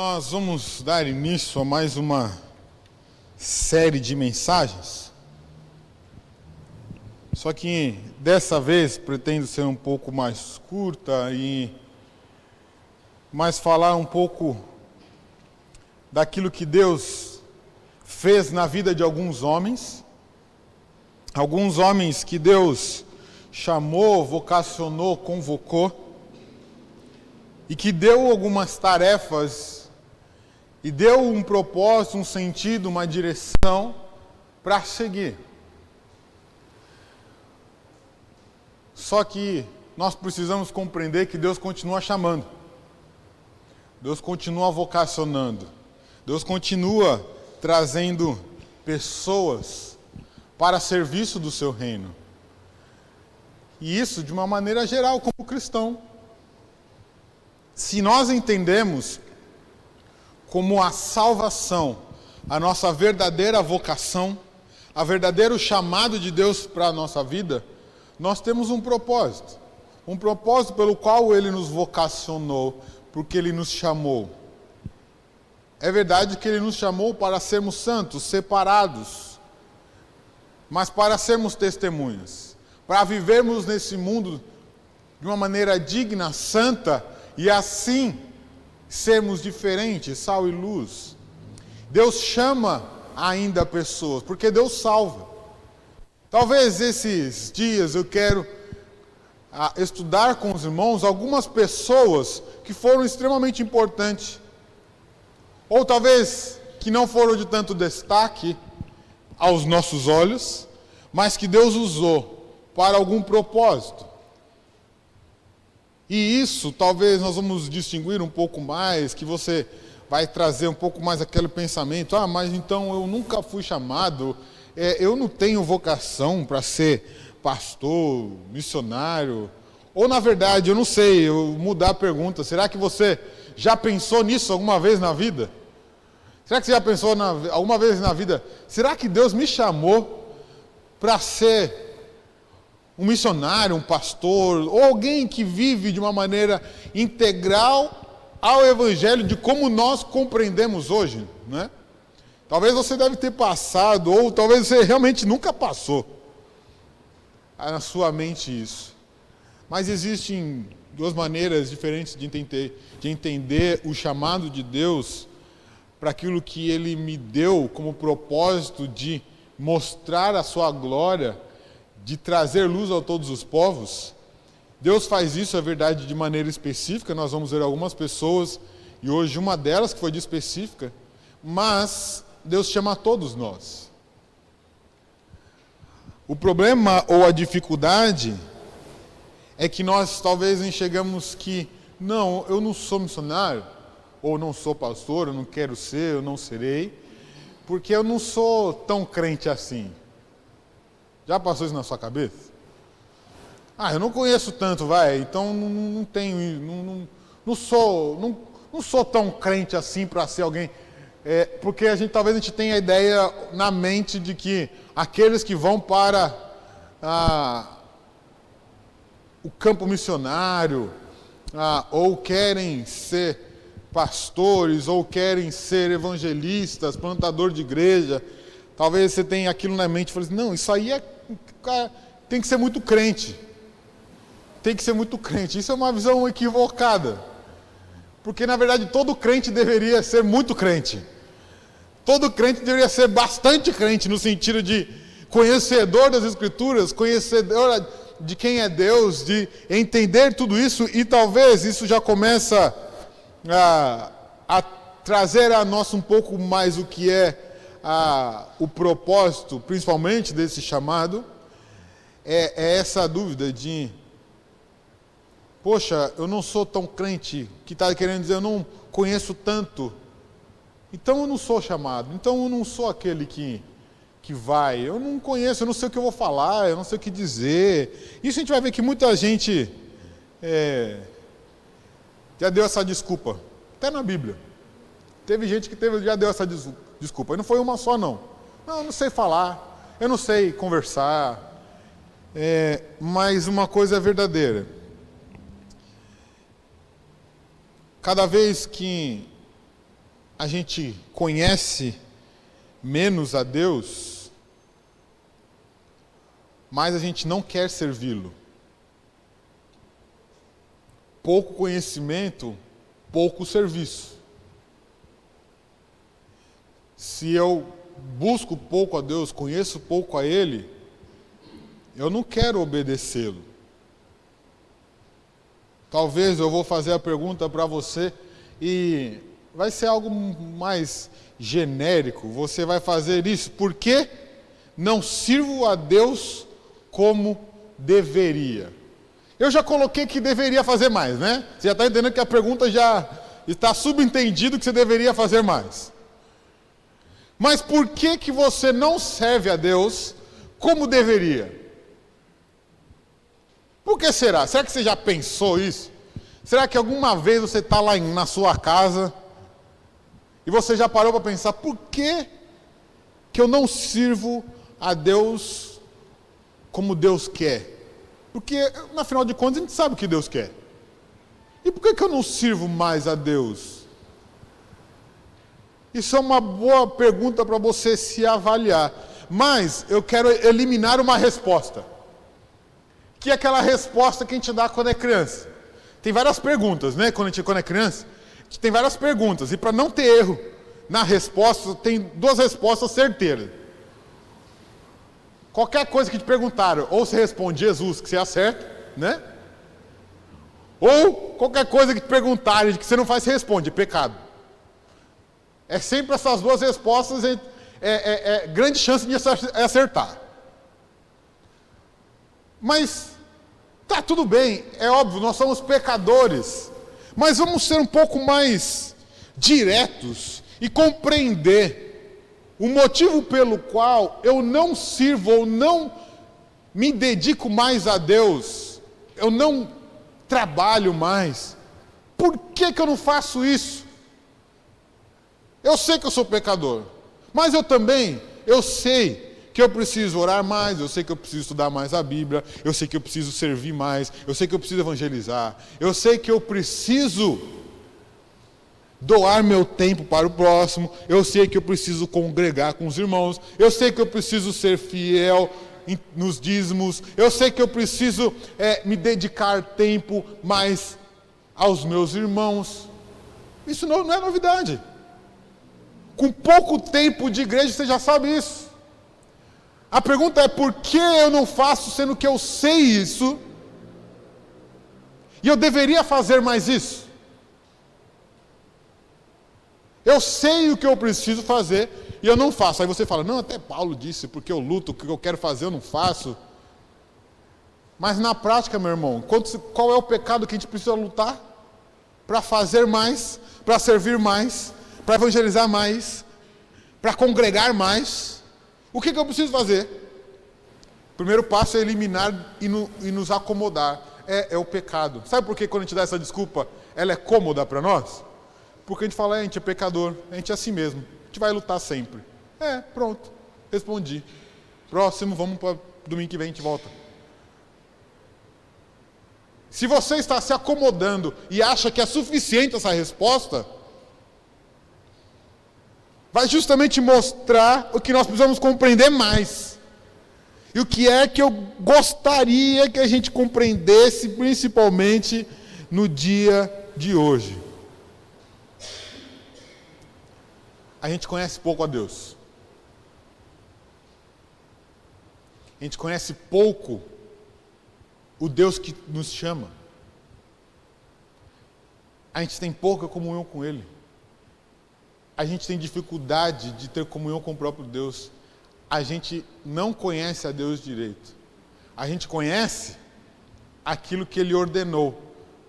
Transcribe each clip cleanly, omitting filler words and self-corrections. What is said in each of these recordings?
Nós vamos dar início a mais uma série de mensagens. Só que dessa vez pretendo ser um pouco mais curta e mais falar um pouco daquilo que Deus fez na vida de alguns homens que Deus chamou, vocacionou, convocou e que deu algumas tarefas e deu um propósito, um sentido, uma direção para seguir. Só que nós precisamos compreender que Deus continua chamando. Deus continua vocacionando. Deus continua trazendo pessoas para serviço do seu reino. E isso de uma maneira geral, como cristão. Se nós entendemos como a salvação, a nossa verdadeira vocação, a verdadeiro chamado de Deus para a nossa vida, nós temos um propósito pelo qual Ele nos vocacionou, porque Ele nos chamou. É verdade que Ele nos chamou para sermos santos, separados, mas para sermos testemunhas, para vivermos nesse mundo de uma maneira digna, santa, e assim sermos diferentes, sal e luz. Deus chama ainda pessoas, porque Deus salva. Talvez esses dias eu quero estudar com os irmãos algumas pessoas que foram extremamente importantes, ou talvez que não foram de tanto destaque aos nossos olhos, mas que Deus usou para algum propósito. E isso, talvez nós vamos distinguir um pouco mais, que você vai trazer um pouco mais aquele pensamento, mas então eu nunca fui chamado, eu não tenho vocação para ser pastor, missionário, ou na verdade, eu não sei, eu mudar a pergunta, será que você já pensou nisso alguma vez na vida? Será que você já pensou alguma vez na vida, será que Deus me chamou para ser um missionário, um pastor, ou alguém que vive de uma maneira integral ao Evangelho de como nós compreendemos hoje, né? Talvez você deve ter passado, ou talvez você realmente nunca passou na sua mente isso. Mas existem duas maneiras diferentes de entender o chamado de Deus para aquilo que Ele me deu como propósito de mostrar a sua glória, de trazer luz a todos os povos. Deus faz isso, é verdade, de maneira específica. Nós vamos ver algumas pessoas, e hoje uma delas que foi de específica, mas Deus chama a todos nós. O problema ou a dificuldade é que nós talvez enxergamos que, não, eu não sou missionário, ou não sou pastor, eu não quero ser, eu não serei, porque eu não sou tão crente assim. Já passou isso na sua cabeça? Eu não conheço tanto, então não tenho, não sou tão crente assim para ser alguém, porque talvez a gente tenha a ideia na mente de que aqueles que vão para o campo missionário, ou querem ser pastores, ou querem ser evangelistas, plantador de igreja, talvez você tenha aquilo na mente e fale assim, não, isso aí tem que ser muito crente. Tem que ser muito crente. Isso é uma visão equivocada. Porque, na verdade, todo crente deveria ser muito crente. Todo crente deveria ser bastante crente, no sentido de conhecedor das Escrituras, conhecedor de quem é Deus, de entender tudo isso, e talvez isso já começa a trazer a nós um pouco mais o que é o propósito, principalmente desse chamado, é essa dúvida de, poxa, eu não sou tão crente, que está querendo dizer, eu não conheço tanto, então eu não sou chamado, então eu não sou aquele que vai, eu não conheço, eu não sei o que eu vou falar, eu não sei o que dizer. Isso a gente vai ver que muita gente já deu essa desculpa, até na Bíblia. Teve gente que já deu essa desculpa, e não foi uma só não. Não, eu não sei falar, eu não sei conversar, mas uma coisa é verdadeira. Cada vez que a gente conhece menos a Deus, mais a gente não quer servi-lo. Pouco conhecimento, pouco serviço. Se eu busco pouco a Deus, conheço pouco a Ele, eu não quero obedecê-lo. Talvez eu vou fazer a pergunta para você e vai ser algo mais genérico. Você vai fazer isso. Por que não sirvo a Deus como deveria? Eu já coloquei que deveria fazer mais, né? Você já está entendendo que a pergunta já está subentendido que você deveria fazer mais. Mas por que você não serve a Deus como deveria? Por que será? Será que você já pensou isso? Será que alguma vez você está lá na sua casa e você já parou para pensar, por que eu não sirvo a Deus como Deus quer? Porque, na final de contas, a gente sabe o que Deus quer. E por que eu não sirvo mais a Deus? Isso é uma boa pergunta para você se avaliar. Mas eu quero eliminar uma resposta. Que é aquela resposta que a gente dá quando é criança. Tem várias perguntas, né? Quando é criança, a gente tem várias perguntas. E para não ter erro na resposta, tem duas respostas certeiras. Qualquer coisa que te perguntaram, ou você responde Jesus, que você acerta, né? Ou qualquer coisa que te perguntarem que você não faz, você responde, pecado. É sempre essas duas respostas, grande chance de acertar. Mas tá tudo bem, é óbvio, nós somos pecadores. Mas vamos ser um pouco mais diretos e compreender o motivo pelo qual eu não sirvo ou não me dedico mais a Deus, eu não trabalho mais. Por que eu não faço isso? Eu sei que eu sou pecador, mas eu sei que eu preciso orar mais, eu sei que eu preciso estudar mais a Bíblia, eu sei que eu preciso servir mais, eu sei que eu preciso evangelizar, eu sei que eu preciso doar meu tempo para o próximo, eu sei que eu preciso congregar com os irmãos, eu sei que eu preciso ser fiel nos dízimos, eu sei que eu preciso me dedicar tempo mais aos meus irmãos. Isso não é novidade. Com pouco tempo de igreja você já sabe isso. A pergunta é por que eu não faço, sendo que eu sei isso, e eu deveria fazer mais isso? Eu sei o que eu preciso fazer e eu não faço. Aí você fala, não, até Paulo disse, porque eu luto, o que eu quero fazer eu não faço. Mas na prática, meu irmão, qual é o pecado que a gente precisa lutar? Para fazer mais, para servir mais, para evangelizar mais, para congregar mais. O que eu preciso fazer? O primeiro passo é eliminar e nos acomodar. É o pecado. Sabe por que quando a gente dá essa desculpa, ela é cômoda para nós? Porque a gente fala, a gente é pecador, a gente é assim mesmo, a gente vai lutar sempre. Pronto, respondi. Próximo, vamos para domingo que vem, a gente volta. Se você está se acomodando e acha que é suficiente essa resposta, vai justamente mostrar o que nós precisamos compreender mais. E o que é que eu gostaria que a gente compreendesse, principalmente no dia de hoje. A gente conhece pouco a Deus. A gente conhece pouco o Deus que nos chama. A gente tem pouca comunhão com Ele. A gente tem dificuldade de ter comunhão com o próprio Deus. A gente não conhece a Deus direito. A gente conhece aquilo que Ele ordenou,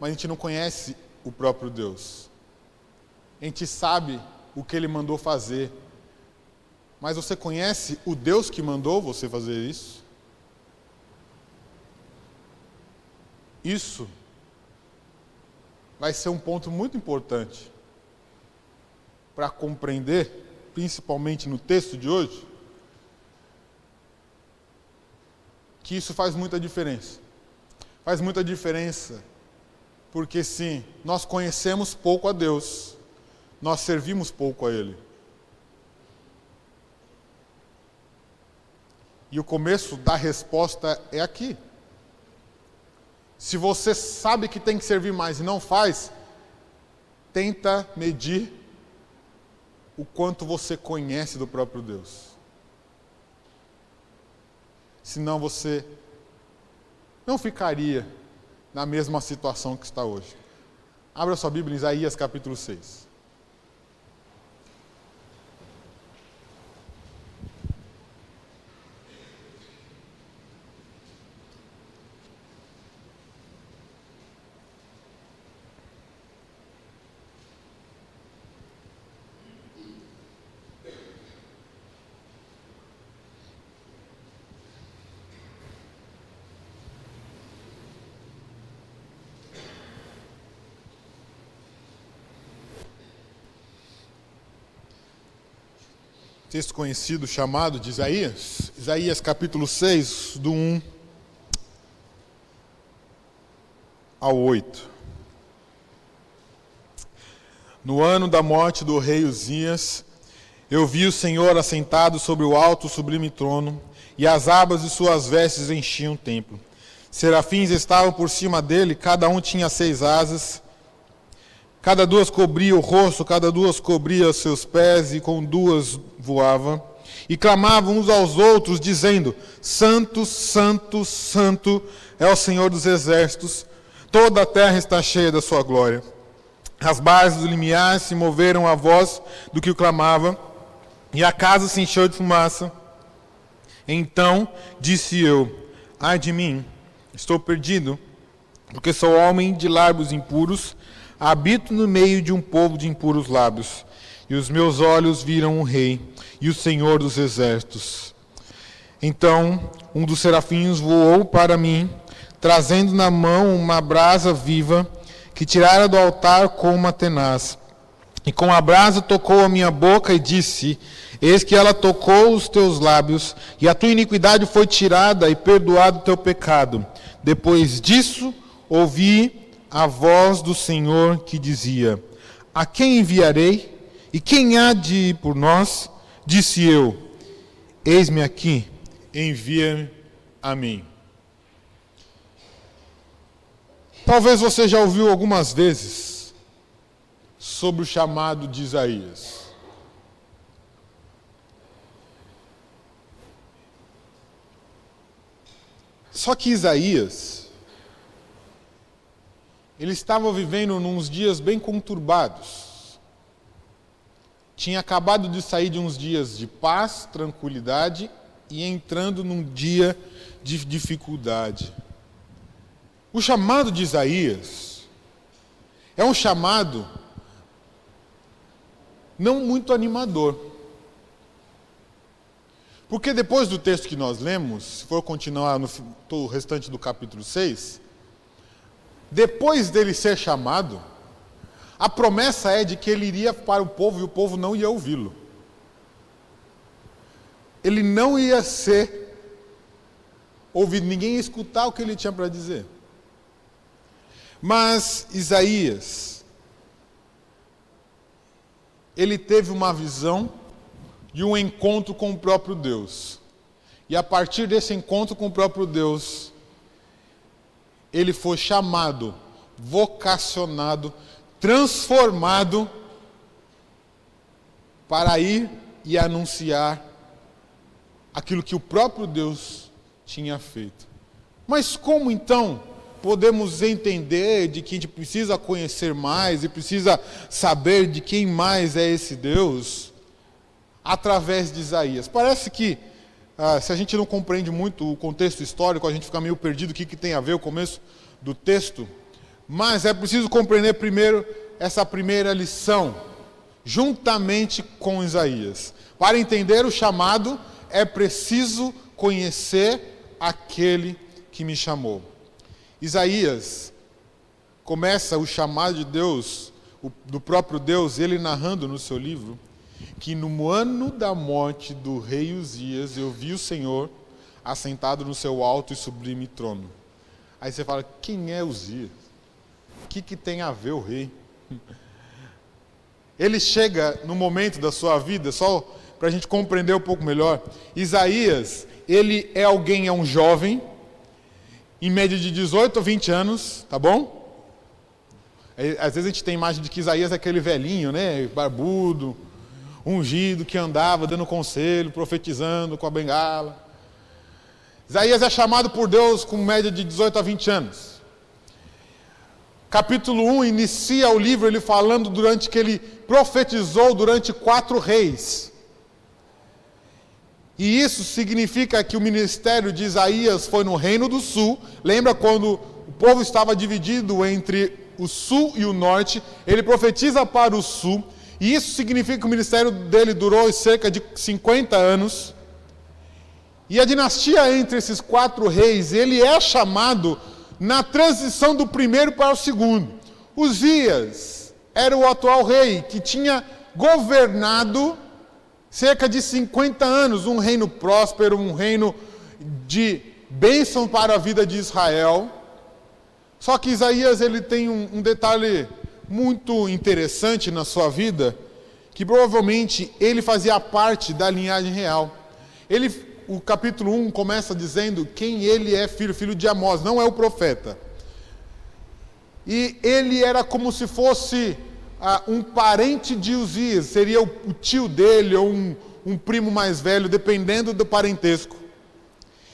mas a gente não conhece o próprio Deus. A gente sabe o que Ele mandou fazer, mas você conhece o Deus que mandou você fazer isso? Isso vai ser um ponto muito importante para compreender, principalmente no texto de hoje, que isso faz muita diferença. Faz muita diferença, porque sim, nós conhecemos pouco a Deus, nós servimos pouco a Ele. E o começo da resposta é aqui. Se você sabe que tem que servir mais e não faz, tenta medir o quanto você conhece do próprio Deus. Senão você não ficaria na mesma situação que está hoje. Abra sua Bíblia em Isaías capítulo 6. Texto conhecido chamado de Isaías. Isaías capítulo 6, do 1 ao 8. No ano da morte do rei Uzias, eu vi o Senhor assentado sobre o alto sublime trono, e as abas de suas vestes enchiam o templo. Serafins estavam por cima dele, cada um tinha 6 asas, cada 2 cobria o rosto, cada 2 cobria os seus pés, e com 2 voava. E clamavam uns aos outros, dizendo: Santo, Santo, Santo é o Senhor dos exércitos, toda a terra está cheia da sua glória. As bases do limiar se moveram à voz do que o clamava, e a casa se encheu de fumaça. Então disse eu: ai de mim, estou perdido, porque sou homem de lábios impuros, habito no meio de um povo de impuros lábios, e os meus olhos viram o Rei e o Senhor dos exércitos. Então um dos serafins voou para mim, trazendo na mão uma brasa viva, que tirara do altar com uma tenaz. E com a brasa tocou a minha boca e disse: eis que ela tocou os teus lábios, e a tua iniquidade foi tirada e perdoado o teu pecado. Depois disso ouvi a voz do Senhor que dizia: a quem enviarei? E quem há de ir por nós? Disse eu: eis-me aqui, envia-me a mim. Talvez você já ouviu algumas vezes sobre o chamado de Isaías. Só que Isaías, ele estava vivendo uns dias bem conturbados. Tinha acabado de sair de uns dias de paz, tranquilidade, e entrando num dia de dificuldade. O chamado de Isaías é um chamado não muito animador. Porque depois do texto que nós lemos, se for continuar no restante do capítulo 6, depois dele ser chamado, a promessa é de que ele iria para o povo e o povo não ia ouvi-lo. Ele não ia ser ouvido, ninguém ia escutar o que ele tinha para dizer. Mas Isaías, ele teve uma visão de um encontro com o próprio Deus. E a partir desse encontro com o próprio Deus, ele foi chamado, vocacionado, transformado para ir e anunciar aquilo que o próprio Deus tinha feito. Mas como então podemos entender de que a gente precisa conhecer mais e precisa saber de quem mais é esse Deus através de Isaías? Parece que se a gente não compreende muito o contexto histórico, a gente fica meio perdido o que tem a ver o começo do texto. Mas é preciso compreender primeiro essa primeira lição, juntamente com Isaías. Para entender o chamado, é preciso conhecer aquele que me chamou. Isaías começa o chamado de Deus, do próprio Deus, ele narrando no seu livro, que no ano da morte do rei Uzias, eu vi o Senhor assentado no seu alto e sublime trono. Aí você fala, quem é Uzias? O que tem a ver o rei? ele chega no momento da sua vida, só para a gente compreender um pouco melhor. Isaías, ele é alguém, é um jovem, em média de 18 a 20 anos, tá bom? Às vezes a gente tem a imagem de que Isaías é aquele velhinho, né, barbudo, ungido, que andava dando conselho, profetizando com a bengala. Isaías é chamado por Deus com média de 18 a 20 anos. Capítulo 1 inicia o livro ele falando durante que ele profetizou durante 4 reis. E isso significa que o ministério de Isaías foi no Reino do Sul. Lembra quando o povo estava dividido entre o sul e o norte? Ele profetiza para o sul. E isso significa que o ministério dele durou cerca de 50 anos. E a dinastia entre esses 4 reis, ele é chamado na transição do primeiro para o segundo. Uzias era o atual rei que tinha governado cerca de 50 anos, um reino próspero, um reino de bênção para a vida de Israel. Só que Isaías ele tem um detalhe muito interessante na sua vida, que provavelmente ele fazia parte da linhagem real. O capítulo 1 começa dizendo quem ele é filho de Amós, não é o profeta. E ele era como se fosse um parente de Uzias, seria o tio dele ou um primo mais velho, dependendo do parentesco.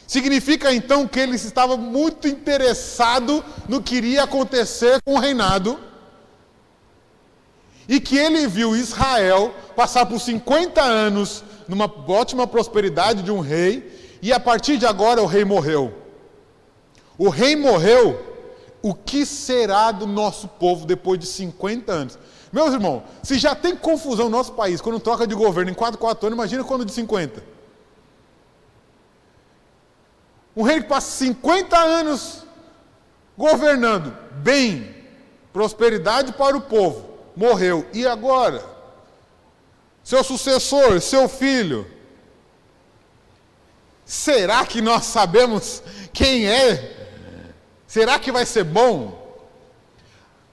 Significa então que ele estava muito interessado no que iria acontecer com o reinado, e que ele viu Israel passar por 50 anos numa ótima prosperidade de um rei, e a partir de agora o rei morreu. O rei morreu, o que será do nosso povo depois de 50 anos? Meus irmãos, se já tem confusão no nosso país quando troca de governo em 4 anos, imagina quando de 50. Um rei que passa 50 anos governando bem, prosperidade para o povo, morreu. E agora? Seu sucessor, seu filho. Será que nós sabemos quem é? Será que vai ser bom?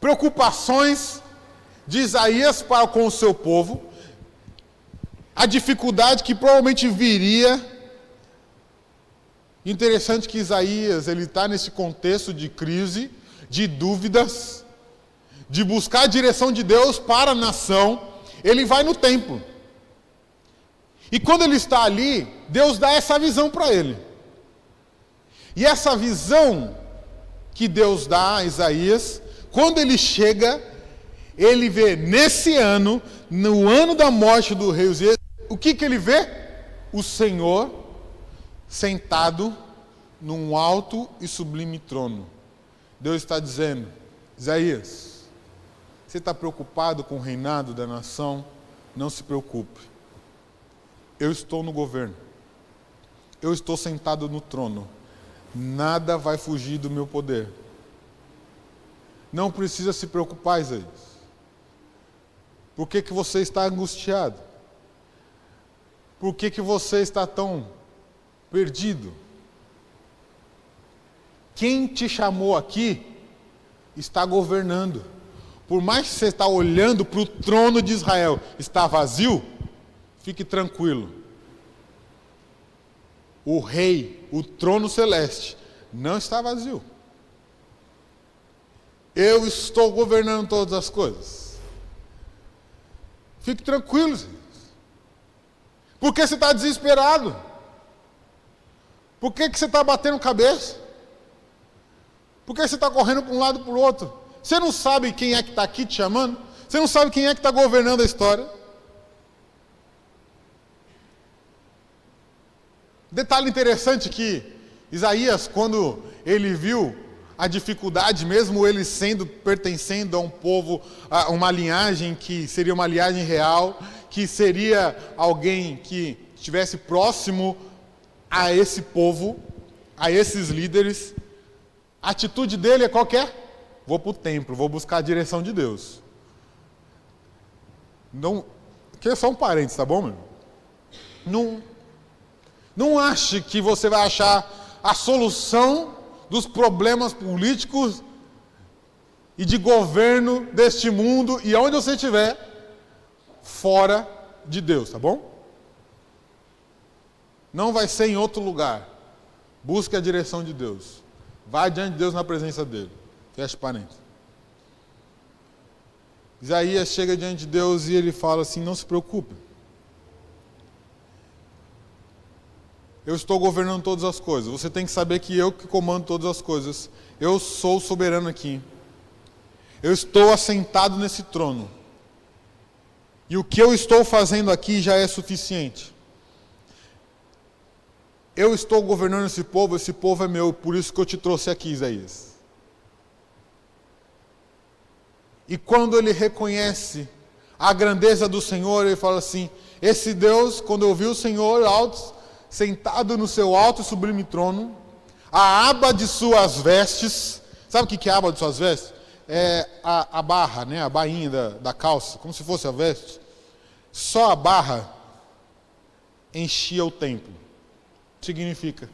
Preocupações de Isaías para com o seu povo. A dificuldade que provavelmente viria. Interessante que Isaías ele está nesse contexto de crise, de dúvidas, de buscar a direção de Deus para a nação. Ele vai no templo. E quando ele está ali, Deus dá essa visão para ele. E essa visão que Deus dá a Isaías, quando ele chega, ele vê nesse ano, no ano da morte do rei Uzias, o que ele vê? O Senhor sentado num alto e sublime trono. Deus está dizendo: Isaías, você está preocupado com o reinado da nação? Não se preocupe. Eu estou no governo. Eu estou sentado no trono. Nada vai fugir do meu poder. Não precisa se preocupar, Isaías. Por que você está angustiado? Por que você está tão perdido? Quem te chamou aqui está governando. Por mais que você está olhando para o trono de Israel, está vazio, fique tranquilo. O rei, o trono celeste, não está vazio. Eu estou governando todas as coisas. Fique tranquilo, Senhor. Por que você está desesperado? Por que você está batendo cabeça? Por que você está correndo para um lado e para o outro? Você não sabe quem é que está aqui te chamando? Você não sabe quem é que está governando a história? Detalhe interessante que Isaías, quando ele viu a dificuldade, mesmo ele pertencendo a um povo, a uma linhagem que seria uma linhagem real, que seria alguém que estivesse próximo a esse povo, a esses líderes, a atitude dele é qualquer? Vou para o templo, vou buscar a direção de Deus. Não, que é só um parênteses, tá bom, meu? Não ache que você vai achar a solução dos problemas políticos e de governo deste mundo, e onde você estiver, fora de Deus, tá bom? Não vai ser em outro lugar. Busque a direção de Deus. Vá diante de Deus na presença dele. Feche parênteses. Isaías chega diante de Deus e ele fala assim: não se preocupe. Eu estou governando todas as coisas. Você tem que saber que eu que comando todas as coisas. Eu sou soberano aqui. Eu estou assentado nesse trono. E o que eu estou fazendo aqui já é suficiente. Eu estou governando esse povo é meu, por isso que eu te trouxe aqui, Isaías. E quando ele reconhece a grandeza do Senhor, ele fala assim: esse Deus, quando eu vi o Senhor alto, sentado no seu alto e sublime trono, a aba de suas vestes, sabe o que é a aba de suas vestes? É a barra, né? A bainha da calça, como se fosse a veste. Só a barra enchia o templo. Significa,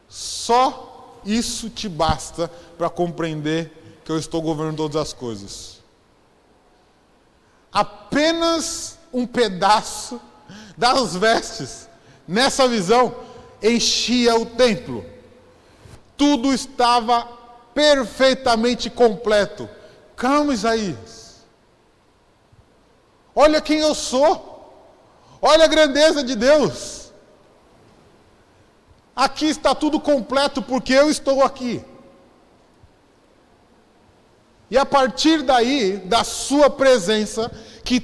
só isso te basta para compreender que eu estou governando todas as coisas. Apenas um pedaço das vestes, nessa visão, enchia o templo. Tudo estava perfeitamente completo. Calma, Isaías. Olha quem eu sou. Olha a grandeza de Deus. Aqui está tudo completo porque eu estou aqui. E a partir daí, da sua presença, que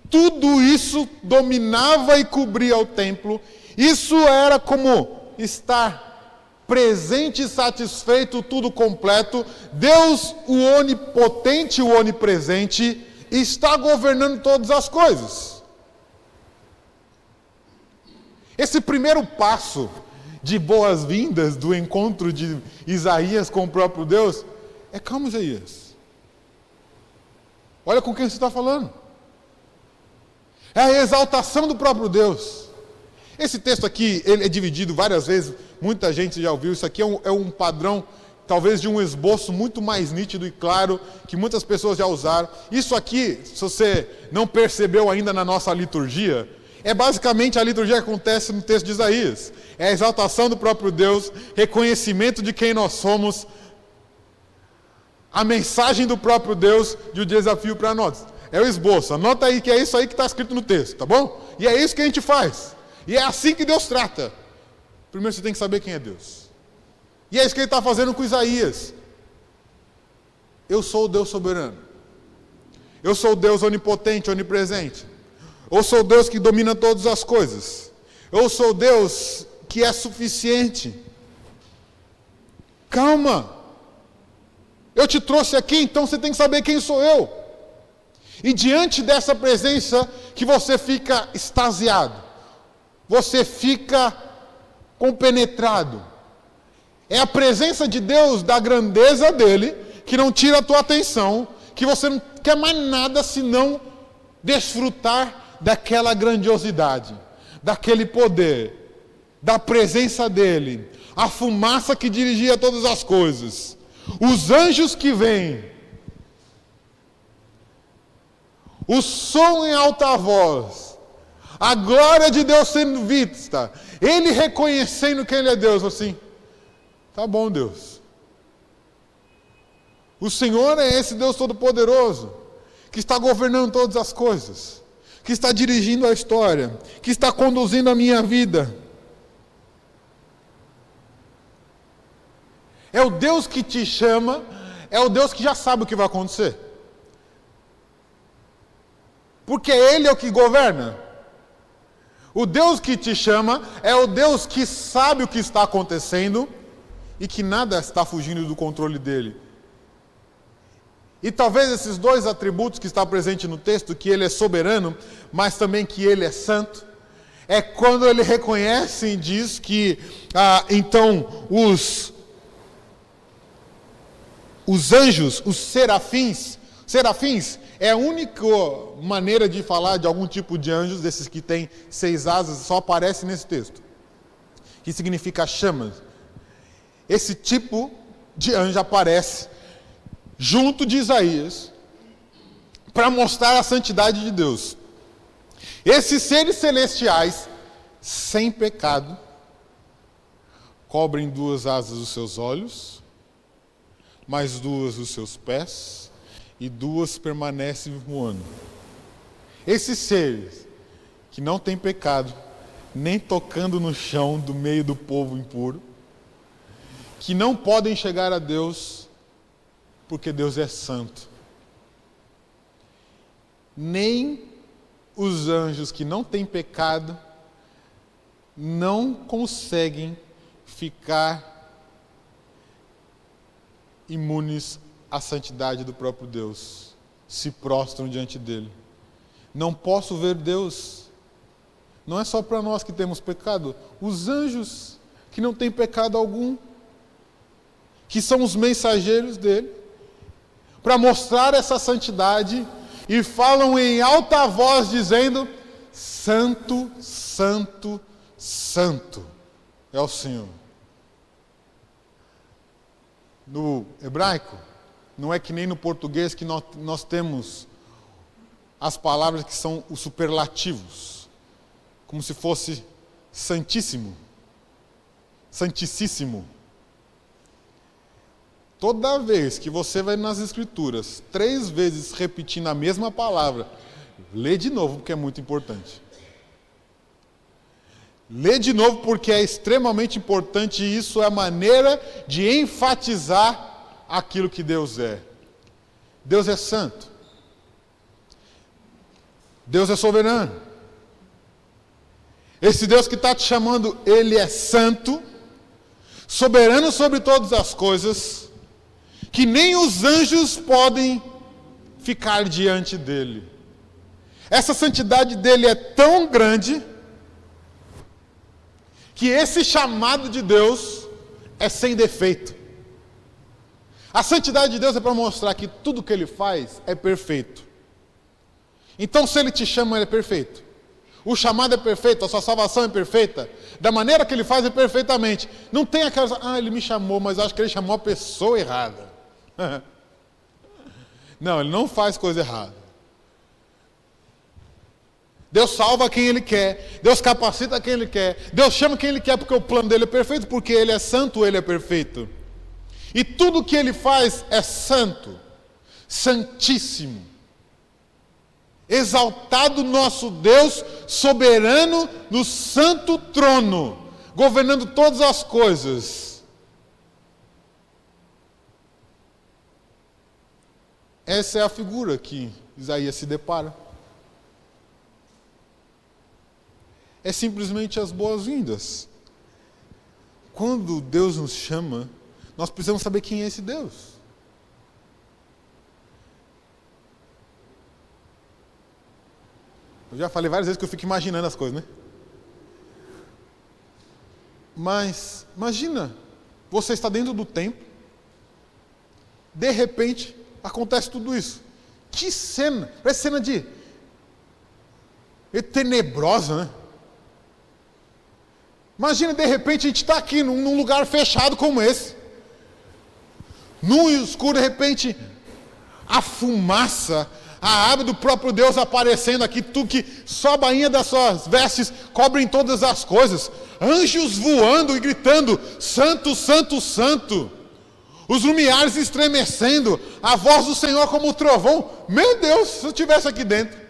tudo isso dominava e cobria o templo, isso era como estar presente e satisfeito, tudo completo. Deus, o onipotente, o onipresente, está governando todas as coisas. Esse primeiro passo de boas-vindas do encontro de Isaías com o próprio Deus é: calma, Isaías. Olha com quem você está falando. É a exaltação do próprio Deus. Esse texto aqui, ele é dividido várias vezes, muita gente já ouviu. Isso aqui é um padrão, talvez de um esboço muito mais nítido e claro, que muitas pessoas já usaram. Isso aqui, se você não percebeu ainda na nossa liturgia, é basicamente a liturgia que acontece no texto de Isaías. É a exaltação do próprio Deus, reconhecimento de quem nós somos, a mensagem do próprio Deus e o desafio para nós. É o esboço. Anota aí que é isso aí que está escrito no texto, tá bom? E é isso que a gente faz. E é assim que Deus trata. Primeiro você tem que saber quem é Deus. E é isso que ele está fazendo com Isaías. Eu sou o Deus soberano. Eu sou o Deus onipotente, onipresente. Eu sou o Deus que domina todas as coisas. Eu sou o Deus que é suficiente. Calma. Eu te trouxe aqui, então você tem que saber quem sou eu. E diante dessa presença que você fica extasiado. Você fica compenetrado. É a presença de Deus, da grandeza dele, que não tira a tua atenção, que você não quer mais nada senão desfrutar daquela grandiosidade, daquele poder, da presença dele, a fumaça que dirigia todas as coisas, os anjos que vêm, o som em alta voz, a glória de Deus sendo vista, ele reconhecendo que ele é Deus, assim, tá bom, Deus. O Senhor é esse Deus Todo-Poderoso, que está governando todas as coisas, que está dirigindo a história, que está conduzindo a minha vida. É o Deus que te chama, é o Deus que já sabe o que vai acontecer. Porque Ele é o que governa. O Deus que te chama é o Deus que sabe o que está acontecendo e que nada está fugindo do controle dele. E talvez esses dois atributos que está presente no texto, que ele é soberano, mas também que ele é santo, é quando ele reconhece e diz que, então, os anjos, os serafins é a única maneira de falar de algum tipo de anjos, desses que tem 6 asas, só aparece nesse texto, que significa chamas. Esse tipo de anjo aparece junto de Isaías, para mostrar a santidade de Deus. Esses seres celestiais, sem pecado, cobrem 2 asas os seus olhos, mais 2 os seus pés, e 2 permanecem voando. Esses seres que não têm pecado, nem tocando no chão do meio do povo impuro, que não podem chegar a Deus, porque Deus é santo. Nem os anjos que não têm pecado não conseguem ficar imunes à santidade do próprio Deus, se prostram diante dele. Não posso ver Deus. Não é só para nós que temos pecado. Os anjos que não têm pecado algum, que são os mensageiros dele, para mostrar essa santidade, e falam em alta voz dizendo: Santo, Santo, Santo é o Senhor. No hebraico, não é que nem no português que nós temos as palavras que são os superlativos, como se fosse santíssimo, santíssimo. Toda vez que você vai nas Escrituras, 3 vezes repetindo a mesma palavra, lê de novo porque é muito importante. Lê de novo porque é extremamente importante e isso é a maneira de enfatizar aquilo que Deus é. Deus é santo. Deus é soberano. Esse Deus que está te chamando, Ele é santo, soberano sobre todas as coisas, que nem os anjos podem ficar diante dele. Essa santidade dele é tão grande que esse chamado de Deus é sem defeito. A santidade de Deus é para mostrar que tudo que ele faz é perfeito. Então, se ele te chama, ele é perfeito. O chamado é perfeito, a sua salvação é perfeita. Da maneira que ele faz é perfeitamente. Não tem aquela, ele me chamou, mas eu acho que ele chamou a pessoa errada. Não, ele não faz coisa errada. Deus salva quem Ele quer, Deus capacita quem Ele quer, Deus chama quem Ele quer porque o plano dele é perfeito, porque Ele é santo, Ele é perfeito. E tudo que Ele faz é santo, santíssimo. Exaltado nosso Deus, soberano no santo trono, governando todas as coisas. Essa é a figura que Isaías se depara. É simplesmente as boas-vindas. Quando Deus nos chama, nós precisamos saber quem é esse Deus. Eu já falei várias vezes que eu fico imaginando as coisas, né? Mas, imagina, você está dentro do templo, de repente, acontece tudo isso. Que cena! Parece cena de tenebrosa, né? Imagina, de repente, a gente está aqui num lugar fechado como esse. No escuro, de repente, a fumaça, a aba do próprio Deus aparecendo aqui, tudo que só a bainha das suas vestes cobrem todas as coisas. Anjos voando e gritando, Santo, Santo, Santo. Os lumiares estremecendo, a voz do Senhor como um trovão. Meu Deus, se eu estivesse aqui dentro.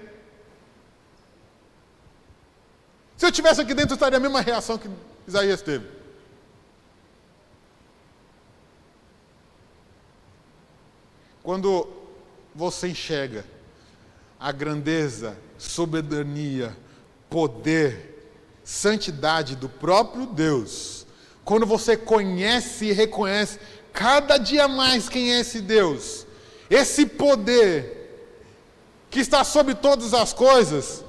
Se eu estivesse aqui dentro, eu estaria a mesma reação que Isaías teve. Quando você enxerga a grandeza, soberania, poder, santidade do próprio Deus, quando você conhece e reconhece cada dia mais quem é esse Deus, esse poder que está sobre todas as coisas,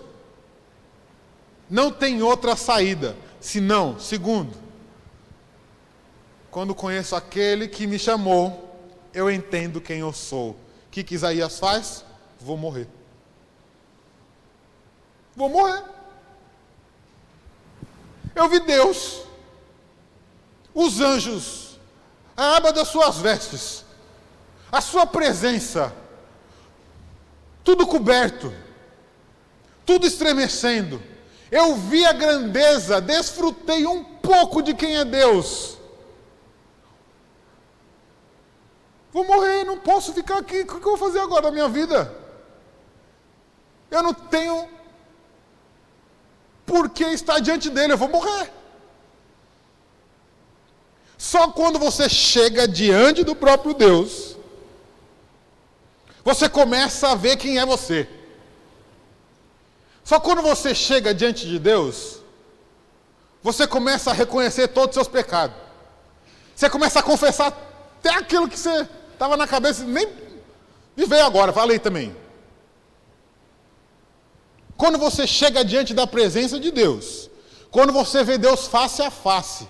não tem outra saída, senão, segundo, quando conheço aquele que me chamou, eu entendo quem eu sou. O que Isaías faz? Vou morrer. Vou morrer. Eu vi Deus, os anjos, a aba das suas vestes, a sua presença, tudo coberto, tudo estremecendo. Eu vi a grandeza, desfrutei um pouco de quem é Deus. Vou morrer, não posso ficar aqui, o que eu vou fazer agora na minha vida? Eu não tenho por que estar diante dele, eu vou morrer. Só quando você chega diante do próprio Deus, você começa a ver quem é você. Só quando você chega diante de Deus, você começa a reconhecer todos os seus pecados. Você começa a confessar até aquilo que você estava na cabeça, nem me veio agora, falei também. Quando você chega diante da presença de Deus, quando você vê Deus face a face,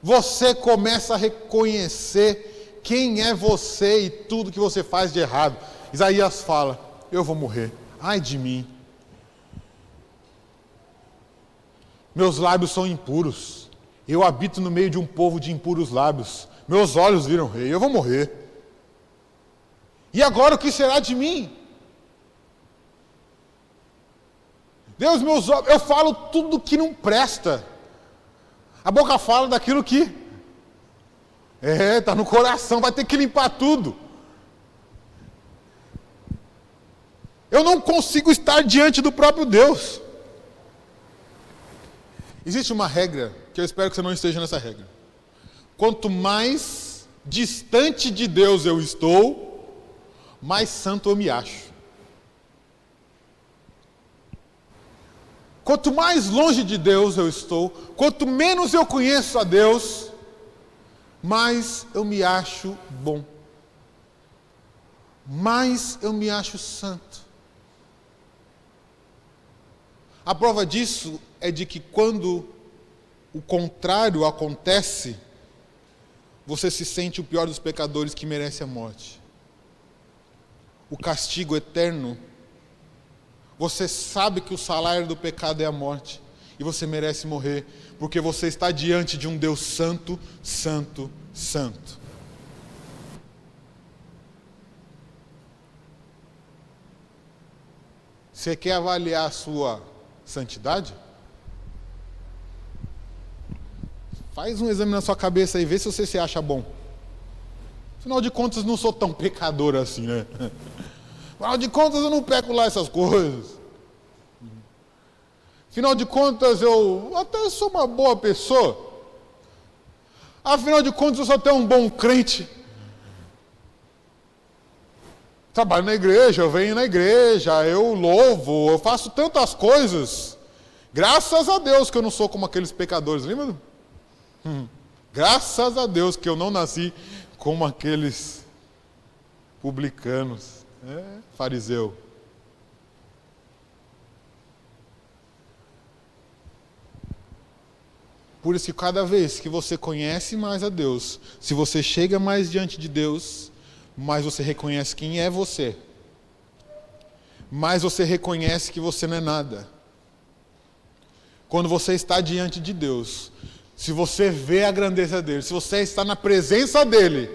você começa a reconhecer quem é você e tudo que você faz de errado. Isaías fala, eu vou morrer, ai de mim. Meus lábios são impuros, eu habito no meio de um povo de impuros lábios, meus olhos viram rei, eu vou morrer. E agora o que será de mim? Deus, meus olhos, eu falo tudo que não presta. A boca fala daquilo que está no coração, vai ter que limpar tudo. Eu não consigo estar diante do próprio Deus. Existe uma regra, que eu espero que você não esteja nessa regra. Quanto mais distante de Deus eu estou, mais santo eu me acho. Quanto mais longe de Deus eu estou, quanto menos eu conheço a Deus, mais eu me acho bom. Mais eu me acho santo. A prova disso é de que quando o contrário acontece, você se sente o pior dos pecadores que merece a morte. O castigo eterno. Você sabe que o salário do pecado é a morte. E você merece morrer. Porque você está diante de um Deus santo, santo, santo. Você quer avaliar a sua santidade? Faz um exame na sua cabeça e vê se você se acha bom. Afinal de contas, não sou tão pecador assim, né? Afinal de contas, eu não peco lá essas coisas. Afinal de contas, eu até sou uma boa pessoa. Afinal de contas, eu sou até um bom crente. Trabalho na igreja, eu venho na igreja, eu louvo, eu faço tantas coisas. Graças a Deus que eu não sou como aqueles pecadores, lembra? Graças a Deus que eu não nasci como aqueles publicanos. Fariseu. Por isso que cada vez que você conhece mais a Deus, se você chega mais diante de Deus, mais você reconhece quem é você. Mais você reconhece que você não é nada. Quando você está diante de Deus, se você vê a grandeza dele, se você está na presença dele,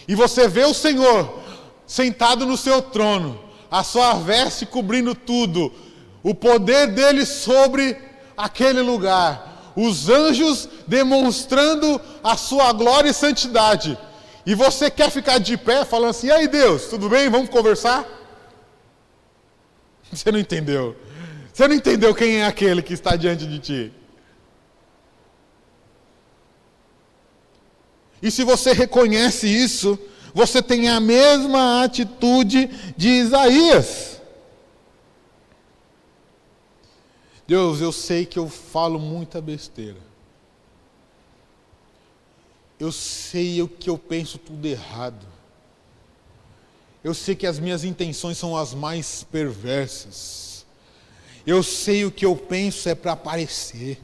e você vê o Senhor sentado no seu trono, a sua veste cobrindo tudo, o poder dele sobre aquele lugar, os anjos demonstrando a sua glória e santidade, e você quer ficar de pé falando assim, e aí Deus, tudo bem? Vamos conversar? Você não entendeu. Você não entendeu quem é aquele que está diante de ti. E se você reconhece isso, você tem a mesma atitude de Isaías. Deus, eu sei que eu falo muita besteira. Eu sei que eu penso tudo errado. Eu sei que as minhas intenções são as mais perversas. Eu sei o que eu penso é para aparecer.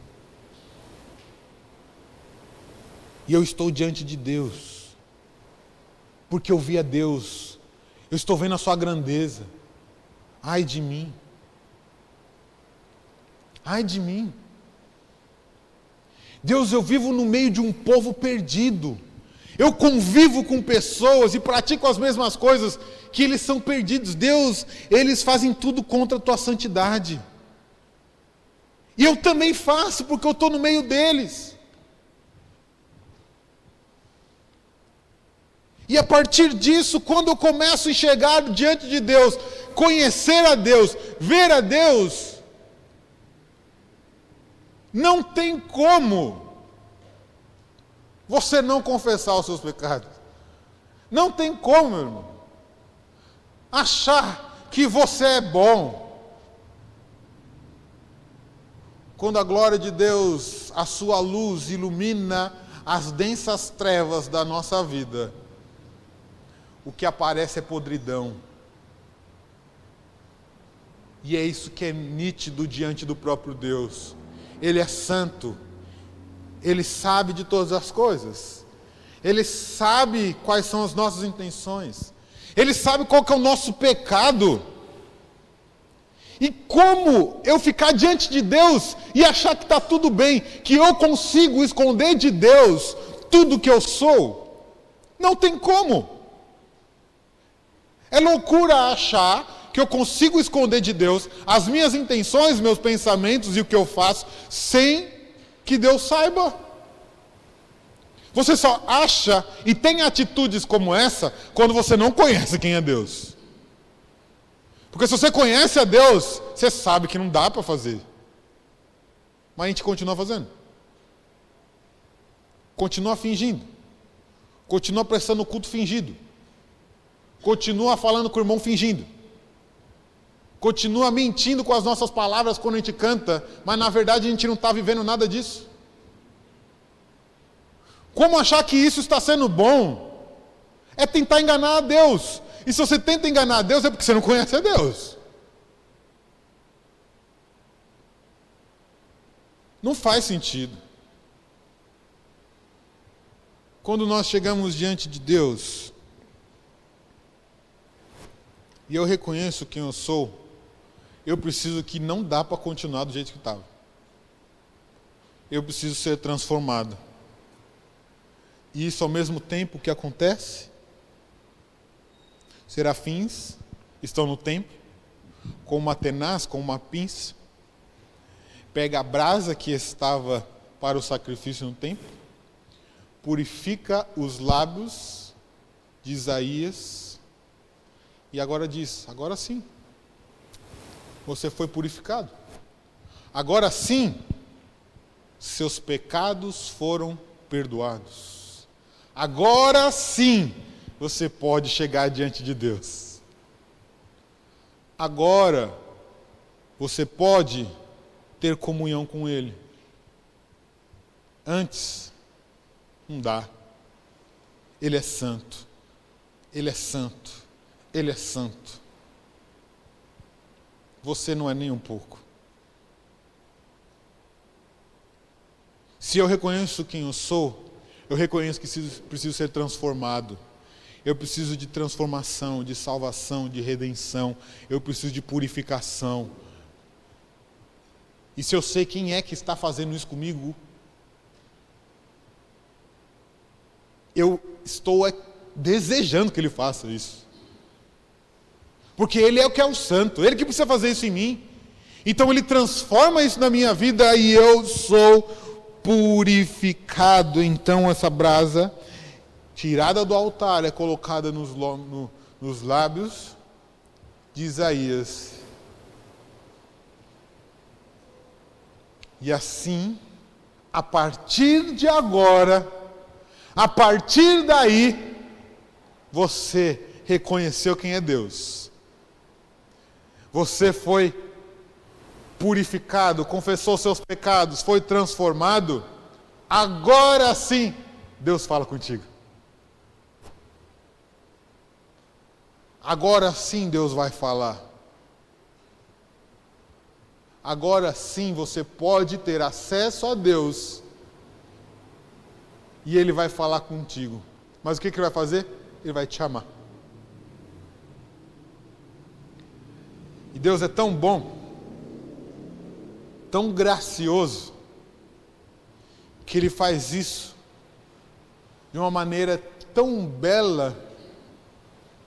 E eu estou diante de Deus. Porque eu vi a Deus. Eu estou vendo a sua grandeza. Ai de mim. Ai de mim. Deus, eu vivo no meio de um povo perdido. Eu convivo com pessoas e pratico as mesmas coisas que eles são perdidos. Deus, eles fazem tudo contra a tua santidade. E eu também faço, porque eu estou no meio deles. E a partir disso, quando eu começo a enxergar diante de Deus, conhecer a Deus, ver a Deus, não tem como você não confessar os seus pecados. Não tem como, meu irmão, achar que você é bom. Quando a glória de Deus, a sua luz ilumina as densas trevas da nossa vida, o que aparece é podridão. E é isso que é nítido diante do próprio Deus. Ele é santo. Ele sabe de todas as coisas. Ele sabe quais são as nossas intenções. Ele sabe qual que é o nosso pecado. E como eu ficar diante de Deus e achar que está tudo bem, que eu consigo esconder de Deus tudo que eu sou? Não tem como. É loucura achar que eu consigo esconder de Deus as minhas intenções, meus pensamentos e o que eu faço, sem que Deus saiba. Você só acha e tem atitudes como essa quando você não conhece quem é Deus. Porque se você conhece a Deus, você sabe que não dá para fazer. Mas a gente continua fazendo. Continua fingindo. Continua prestando culto fingido. Continua falando com o irmão fingindo. Continua mentindo com as nossas palavras quando a gente canta, mas na verdade a gente não está vivendo nada disso. Como achar que isso está sendo bom? É tentar enganar a Deus. E se você tenta enganar a Deus é porque você não conhece a Deus. Não faz sentido. Quando nós chegamos diante de Deus, e eu reconheço quem eu sou, eu preciso que não dá para continuar do jeito que estava. Eu preciso ser transformado. E isso ao mesmo tempo que acontece, serafins estão no templo, com uma tenaz, com uma pinça, pega a brasa que estava para o sacrifício no templo, purifica os lábios de Isaías, e agora diz, agora sim, você foi purificado. Agora sim, seus pecados foram perdoados. Agora sim, você pode chegar diante de Deus. Agora, você pode ter comunhão com Ele. Antes, não dá. Ele é santo. Ele é santo. Ele é santo. Você não é nem um pouco. Se eu reconheço quem eu sou, eu reconheço que preciso ser transformado. Eu preciso de transformação, de salvação, de redenção. Eu preciso de purificação. E se eu sei quem é que está fazendo isso comigo, eu estou desejando que Ele faça isso. Porque Ele é o que é o santo, Ele que precisa fazer isso em mim. Então Ele transforma isso na minha vida e eu sou purificado. Então essa brasa, tirada do altar, é colocada nos lábios de Isaías. E assim, a partir de agora, a partir daí, você reconheceu quem é Deus. Você foi purificado, confessou seus pecados, foi transformado. Agora sim, Deus fala contigo. Agora sim Deus vai falar. Agora sim você pode ter acesso a Deus. E Ele vai falar contigo. Mas o que Ele vai fazer? Ele vai te chamar. E Deus é tão bom, tão gracioso, que Ele faz isso de uma maneira tão bela,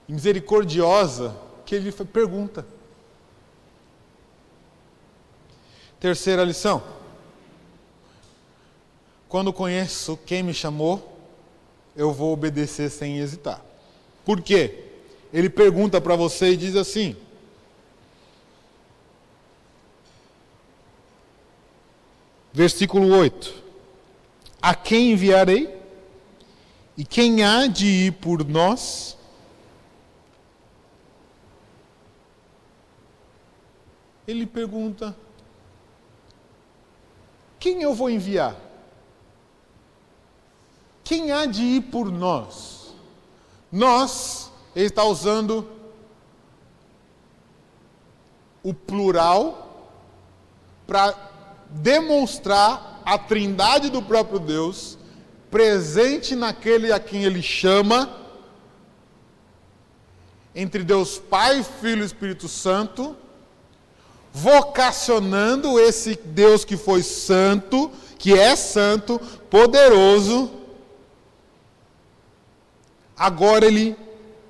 misericordiosa, que ele pergunta. Terceira lição. Quando conheço quem me chamou, eu vou obedecer sem hesitar. Por quê? Ele pergunta para você e diz assim: versículo 8: a quem enviarei? E quem há de ir por nós? Ele pergunta: quem eu vou enviar? Quem há de ir por nós? Nós, ele está usando o plural para demonstrar a trindade do próprio Deus presente naquele a quem ele chama, entre Deus Pai, Filho e Espírito Santo, vocacionando esse Deus que foi santo, que é santo, poderoso. Agora ele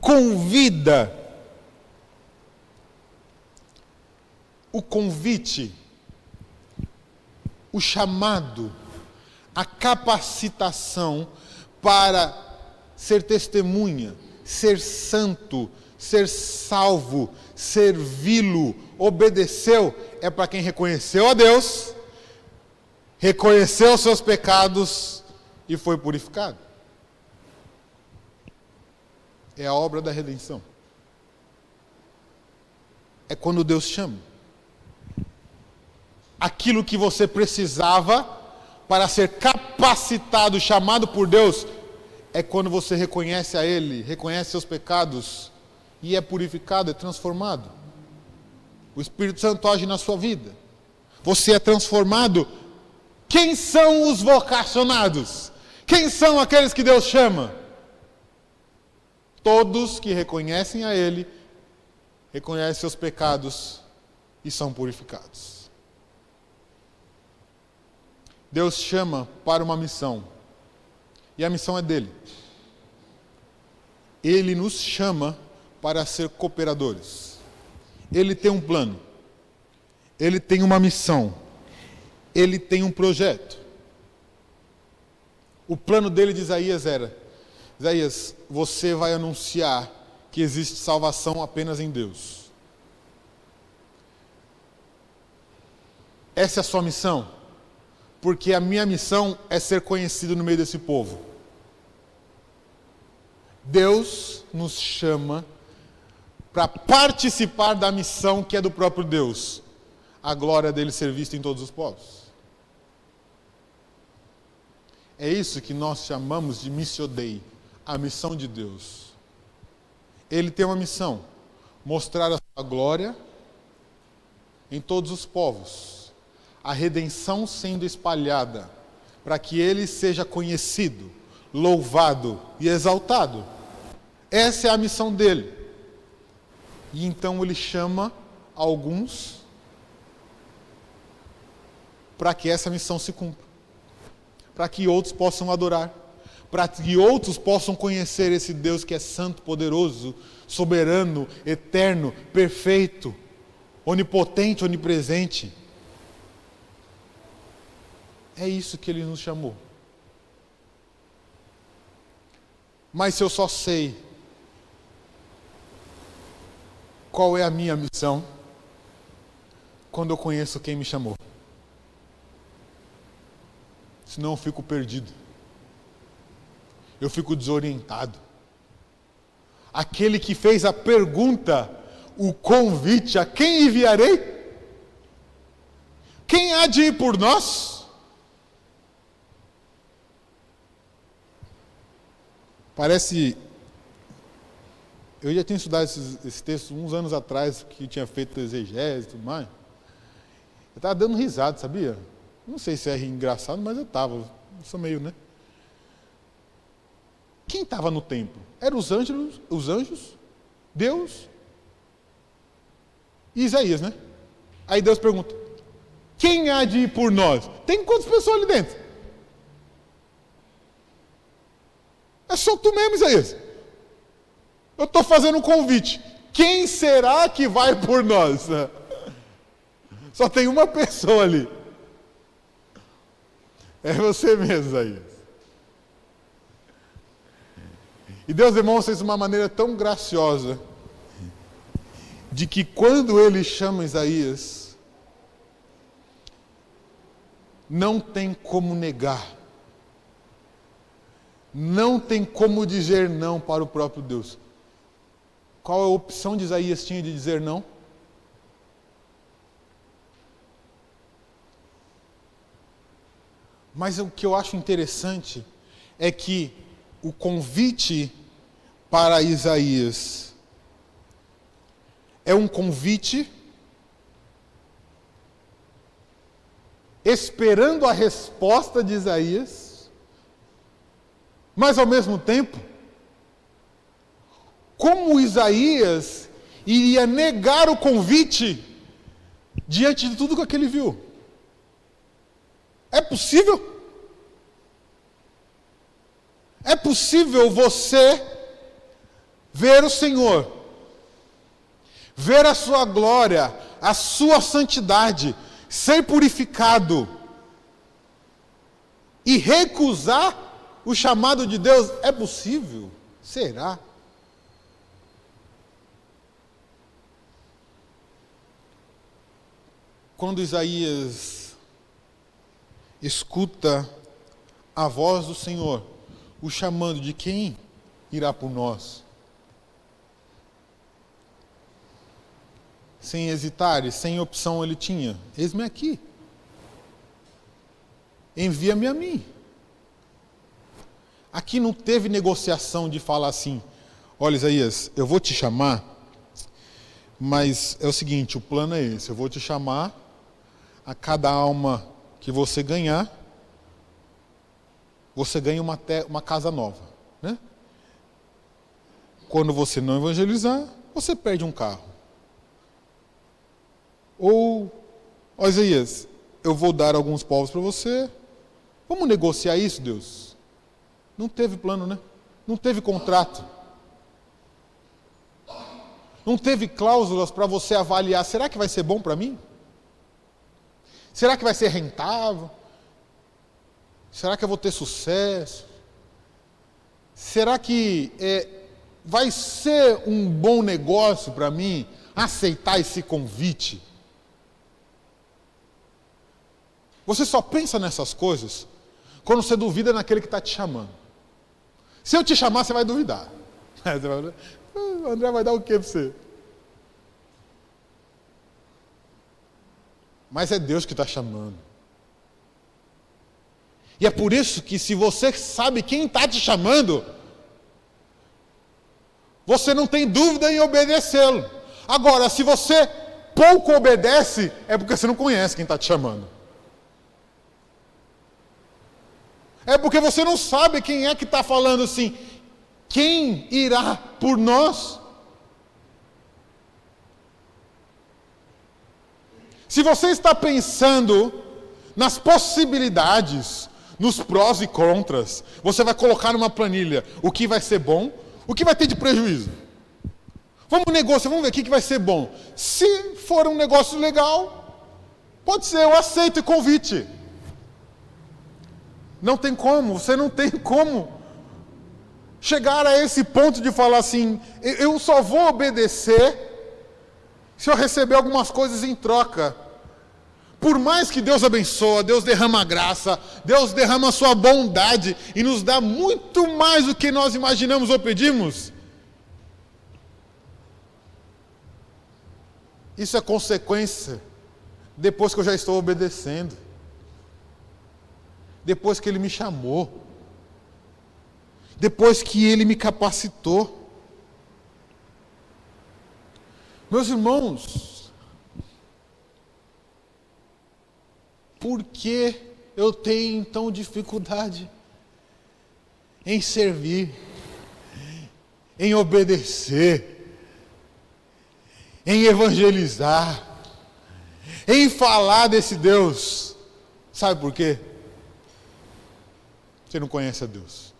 convida. O convite, o chamado, a capacitação para ser testemunha, ser santo, ser salvo, servi-lo, obedeceu, é para quem reconheceu a Deus, reconheceu os seus pecados e foi purificado. É a obra da redenção. É quando Deus chama. Aquilo que você precisava para ser capacitado, chamado por Deus, é quando você reconhece a Ele, reconhece seus pecados e é purificado, é transformado. O Espírito Santo age na sua vida. Você é transformado. Quem são os vocacionados? Quem são aqueles que Deus chama? Todos que reconhecem a Ele, reconhecem seus pecados e são purificados. Deus chama para uma missão. E a missão é dele. Ele nos chama para ser cooperadores. Ele tem um plano. Ele tem uma missão. Ele tem um projeto. O plano dele de Isaías era: Isaías, você vai anunciar que existe salvação apenas em Deus. Essa é a sua missão? Porque a minha missão é ser conhecido no meio desse povo. Deus nos chama para participar da missão que é do próprio Deus. A glória dele ser vista em todos os povos. É isso que nós chamamos de Missio Dei, a missão de Deus. Ele tem uma missão: mostrar a sua glória em todos os povos. A redenção sendo espalhada, para que ele seja conhecido, louvado e exaltado. Essa é a missão dele. E então ele chama alguns para que essa missão se cumpra. Para que outros possam adorar. Para que outros possam conhecer esse Deus que é santo, poderoso, soberano, eterno, perfeito, onipotente, onipresente. É isso que ele nos chamou. Mas se eu só sei qual é a minha missão, quando eu conheço quem me chamou. Senão eu fico perdido. Eu fico desorientado. Aquele que fez a pergunta, o convite: a quem enviarei? Quem há de ir por nós? Parece... Eu já tinha estudado esse texto uns anos atrás, que tinha feito exegese e tudo mais. Eu estava dando risada, sabia? Não sei se é engraçado, mas eu estava. Eu sou meio, né? Quem estava no templo? Eram os anjos, Deus e Isaías, né? Aí Deus pergunta: quem há de ir por nós? Tem quantas pessoas ali dentro? É só tu mesmo, Isaías. Eu estou fazendo um convite. Quem será que vai por nós? Só tem uma pessoa ali. É você mesmo, Isaías. E Deus demonstra isso de uma maneira tão graciosa, de que quando Ele chama Isaías, não tem como negar. Não tem como dizer não para o próprio Deus. Qual a opção de Isaías tinha de dizer não? Mas o que eu acho interessante é que o convite para Isaías é um convite esperando a resposta de Isaías, mas ao mesmo tempo, como Isaías iria negar o convite diante de tudo que ele viu? É possível? É possível você ver o Senhor, ver a sua glória, a sua santidade, ser purificado e recusar o chamado de Deus? É possível? Será? Quando Isaías escuta a voz do Senhor, o chamando de quem irá por nós, sem hesitar e sem opção ele tinha: eis-me aqui, envia-me a mim. Aqui não teve negociação de falar assim: olha, Isaías, eu vou te chamar, mas é o seguinte, o plano é esse, eu vou te chamar, a cada alma que você ganhar, você ganha uma casa nova, né? Quando você não evangelizar, você perde um carro. Ou, ó Isaías, eu vou dar alguns povos para você. Vamos negociar isso, Deus? Não teve plano, né? Não teve contrato. Não teve cláusulas para você avaliar: será que vai ser bom para mim? Será que vai ser rentável? Será que eu vou ter sucesso? Será que vai ser um bom negócio para mim aceitar esse convite? Você só pensa nessas coisas quando você duvida naquele que está te chamando. Se eu te chamar, você vai duvidar. Você vai, o André vai dar o quê para você? Mas é Deus que está chamando. E é por isso que, se você sabe quem está te chamando, você não tem dúvida em obedecê-lo. Agora, se você pouco obedece, é porque você não conhece quem está te chamando. É porque você não sabe quem é que está falando assim: quem irá por nós? Se você está pensando nas possibilidades, nos prós e contras, você vai colocar numa planilha o que vai ser bom, o que vai ter de prejuízo. Vamos negociar, vamos ver o que vai ser bom. Se for um negócio legal, pode ser, eu aceito o convite. Não tem como, você não tem como chegar a esse ponto de falar assim: eu só vou obedecer se eu receber algumas coisas em troca. Por mais que Deus abençoa, Deus derrama graça, Deus derrama a sua bondade e nos dá muito mais do que nós imaginamos ou pedimos, isso é consequência depois que eu já estou obedecendo, depois que Ele me chamou, depois que Ele me capacitou. Meus irmãos, por que eu tenho então dificuldade em servir, em obedecer, em evangelizar, em falar desse Deus? Sabe por quê? Você não conhece a Deus.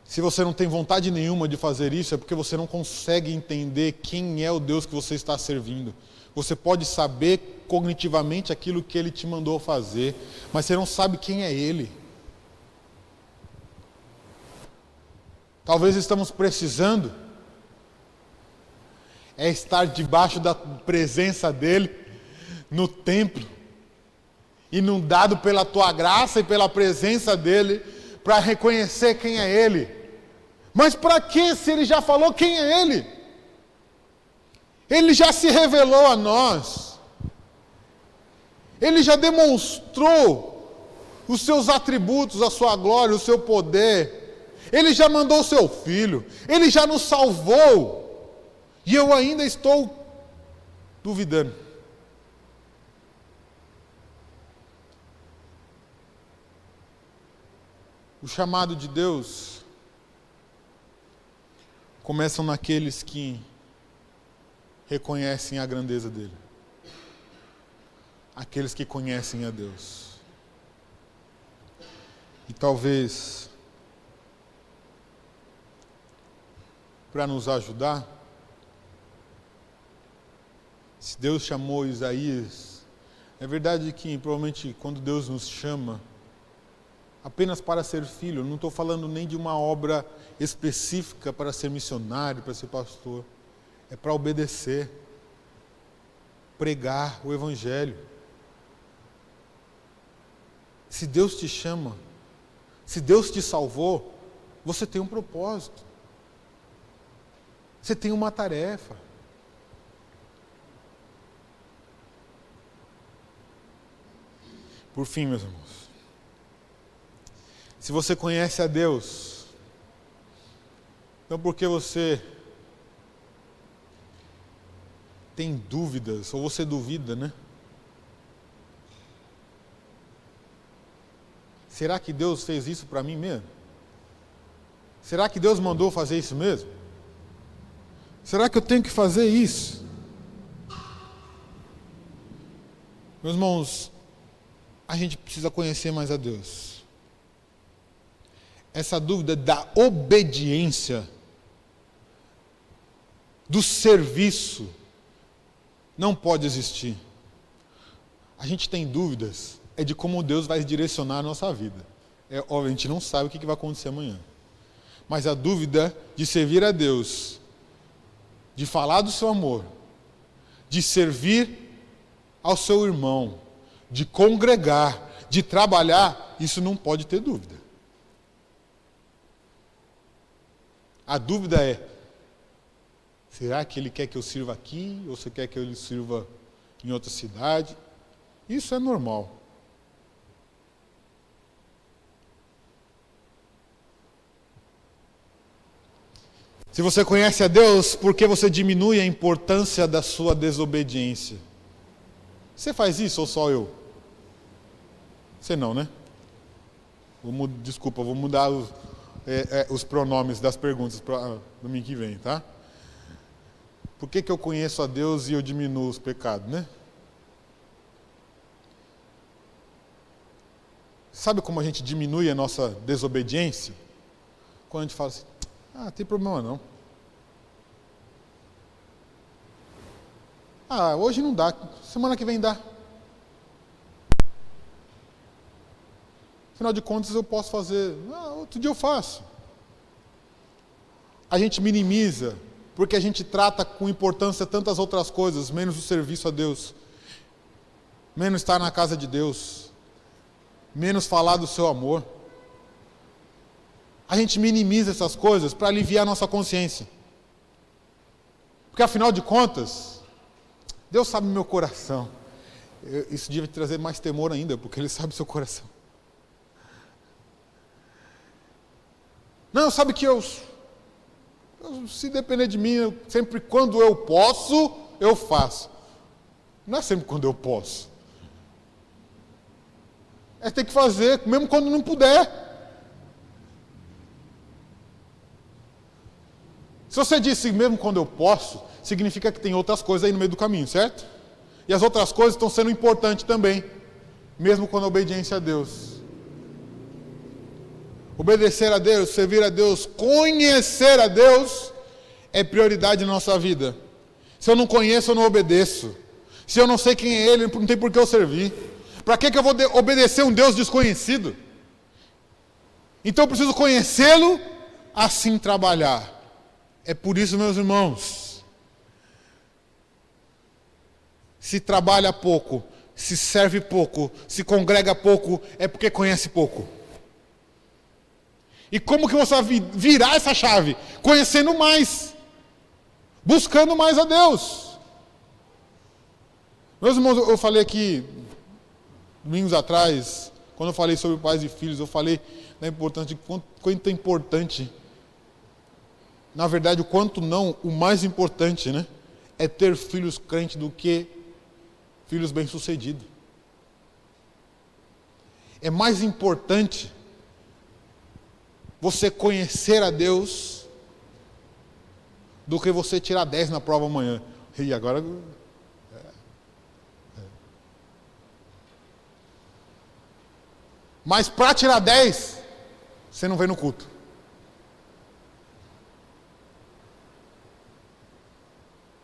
Se você não tem vontade nenhuma de fazer isso, é porque você não consegue entender quem é o Deus que você está servindo. Você pode saber cognitivamente aquilo que Ele te mandou fazer, mas você não sabe quem é Ele. Talvez estamos precisando estar debaixo da presença dEle no templo, inundado pela Tua graça e pela presença dEle, para reconhecer quem é Ele. Mas para que, se Ele já falou quem é Ele? Ele já se revelou a nós. Ele já demonstrou os seus atributos, a sua glória, o seu poder. Ele já mandou o seu Filho. Ele já nos salvou. E eu ainda estou duvidando. O chamado de Deus começam naqueles que reconhecem a grandeza dele. Aqueles que conhecem a Deus. E talvez, para nos ajudar, se Deus chamou Isaías, é verdade que provavelmente quando Deus nos chama, apenas para ser filho, eu não estou falando nem de uma obra específica para ser missionário, para ser pastor, é para obedecer, pregar o Evangelho. Se Deus te chama, se Deus te salvou, você tem um propósito, você tem uma tarefa. Por fim, meus irmãos, se você conhece a Deus, então por que você tem dúvidas, ou você duvida, né? Será que Deus fez isso para mim mesmo? Será que Deus mandou fazer isso mesmo? Será que eu tenho que fazer isso? Meus irmãos, a gente precisa conhecer mais a Deus. Essa dúvida da obediência, do serviço, não pode existir. A gente tem dúvidas de como Deus vai direcionar a nossa vida. Óbvio, a gente não sabe o que vai acontecer amanhã. Mas a dúvida de servir a Deus, de falar do seu amor, de servir ao seu irmão, de congregar, de trabalhar, isso não pode ter dúvida. A dúvida é, será que Ele quer que eu sirva aqui, ou você quer que eu sirva em outra cidade? Isso é normal. Se você conhece a Deus, por que você diminui a importância da sua desobediência? Você faz isso ou só eu? Você não, né? Desculpa, vou mudar os pronomes das perguntas para domingo que vem, tá? Por que eu conheço a Deus e eu diminuo os pecados, né? Sabe como a gente diminui a nossa desobediência? Quando a gente fala assim, não tem problema não. Hoje não dá, semana que vem dá. Afinal de contas eu posso fazer, outro dia eu faço. A gente minimiza, porque a gente trata com importância tantas outras coisas, menos o serviço a Deus, menos estar na casa de Deus, menos falar do seu amor. A gente minimiza essas coisas para aliviar a nossa consciência. Porque afinal de contas, Deus sabe o meu coração. Isso devia trazer mais temor ainda, porque Ele sabe o seu coração. Não, sabe que se depender de mim, sempre quando eu posso, eu faço. Não é sempre quando eu posso. É ter que fazer, mesmo quando não puder. Se você disse mesmo quando eu posso, significa que tem outras coisas aí no meio do caminho, certo? E as outras coisas estão sendo importantes também, mesmo quando a obediência a Deus. Obedecer a Deus, servir a Deus, conhecer a Deus é prioridade na nossa vida. Se eu não conheço, eu não obedeço. Se eu não sei quem é Ele, não tem por que eu servir. Para que eu vou obedecer um Deus desconhecido? Então eu preciso conhecê-lo, assim trabalhar. É por isso, meus irmãos, se trabalha pouco, se serve pouco, se congrega pouco, é porque conhece pouco. E como que você vai virar essa chave? Conhecendo mais, buscando mais a Deus. Meus irmãos, eu falei aqui, domingos atrás, quando eu falei sobre pais e filhos, eu falei da importância de quanto é importante, na verdade, o quanto não, o mais importante, né, é ter filhos crentes do que filhos bem-sucedidos. É mais importante você conhecer a Deus do que você tirar 10 na prova amanhã. E agora... Mas para tirar 10, você não vem no culto.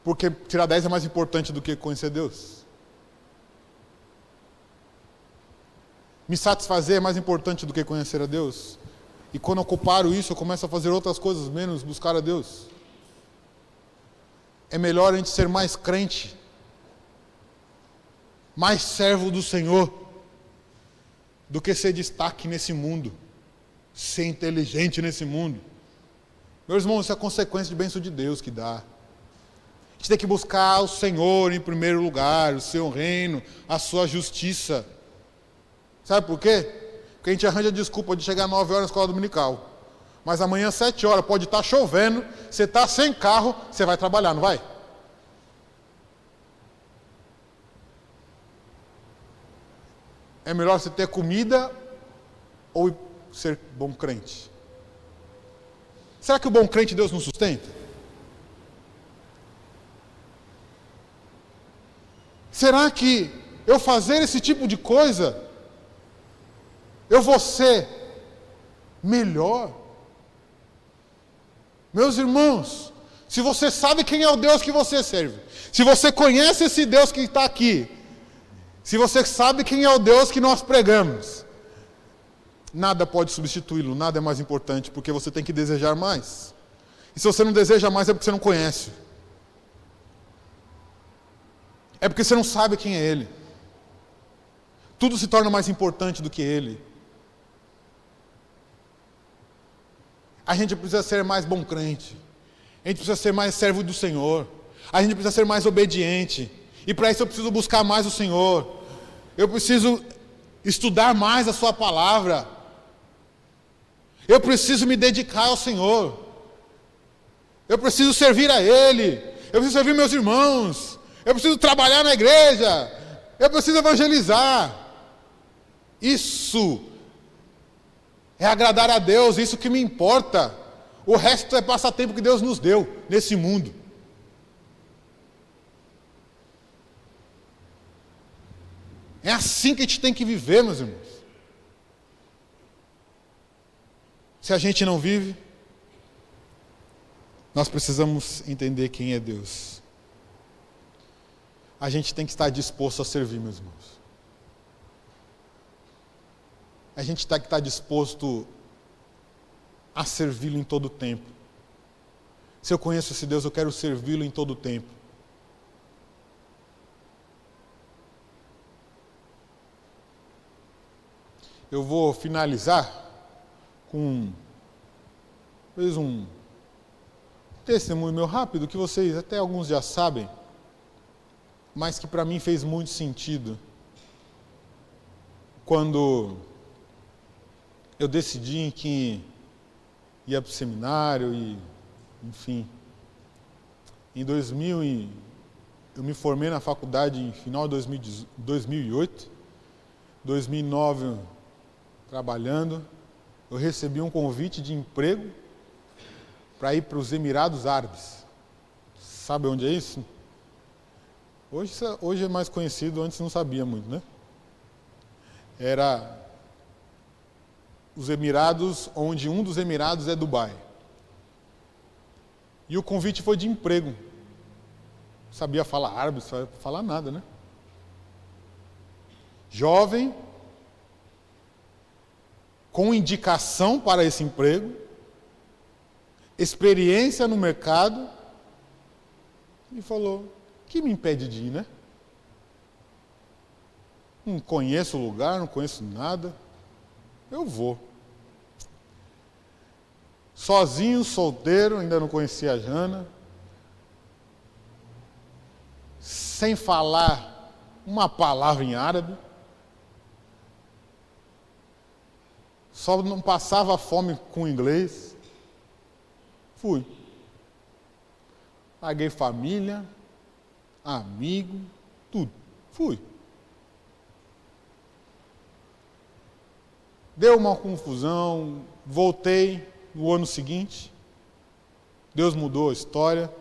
Porque tirar 10 é mais importante do que conhecer Deus. Me satisfazer é mais importante do que conhecer a Deus. E quando eu comparo isso, eu começo a fazer outras coisas, menos buscar a Deus. É melhor a gente ser mais crente, mais servo do Senhor, do que ser destaque nesse mundo, ser inteligente nesse mundo. Meus irmãos, isso é consequência de bênção de Deus que dá. A gente tem que buscar o Senhor em primeiro lugar, o seu reino, a sua justiça. Sabe por quê? Porque a gente arranja desculpa de chegar às 9 horas na escola dominical. Mas amanhã às 7 horas pode estar chovendo, você está sem carro, você vai trabalhar, não vai? É melhor você ter comida ou ser bom crente? Será que o bom crente Deus não sustenta? Será que eu fazer esse tipo de coisa, eu vou ser melhor? Meus irmãos, se você sabe quem é o Deus que você serve, se você conhece esse Deus que está aqui, se você sabe quem é o Deus que nós pregamos, nada pode substituí-lo, nada é mais importante, porque você tem que desejar mais. E se você não deseja mais é porque você não conhece. É porque você não sabe quem é Ele. Tudo se torna mais importante do que Ele. A gente precisa ser mais bom crente. A gente precisa ser mais servo do Senhor. A gente precisa ser mais obediente. E para isso eu preciso buscar mais o Senhor. Eu preciso estudar mais a Sua palavra. Eu preciso me dedicar ao Senhor. Eu preciso servir a Ele. Eu preciso servir meus irmãos. Eu preciso trabalhar na igreja. Eu preciso evangelizar. Isso é agradar a Deus, isso que me importa. O resto é passatempo que Deus nos deu nesse mundo. É assim que a gente tem que viver, meus irmãos. Se a gente não vive, nós precisamos entender quem é Deus. A gente tem que estar disposto a servir, meus irmãos. A gente tem que estar disposto a servi-lo em todo o tempo. Se eu conheço esse Deus, eu quero servi-lo em todo o tempo. Eu vou finalizar com talvez um testemunho meu rápido, que vocês até alguns já sabem, mas que para mim fez muito sentido. Quando eu decidi que ia para o seminário e, enfim, em 2000 eu me formei na faculdade em final de 2008, 2009 trabalhando, eu recebi um convite de emprego para ir para os Emirados Árabes. Sabe onde é isso? Hoje é mais conhecido, antes não sabia muito, né? Era os Emirados, onde um dos Emirados é Dubai. E o convite foi de emprego. Não sabia falar árabe, não sabia falar nada, né? Jovem, com indicação para esse emprego, experiência no mercado, e falou: o que me impede de ir, né? Não conheço o lugar, não conheço nada, eu vou. Sozinho, solteiro, ainda não conhecia a Jana, sem falar uma palavra em árabe, só não passava fome com inglês. Fui. Paguei família, amigo, tudo. Fui. Deu uma confusão, voltei no ano seguinte. Deus mudou a história.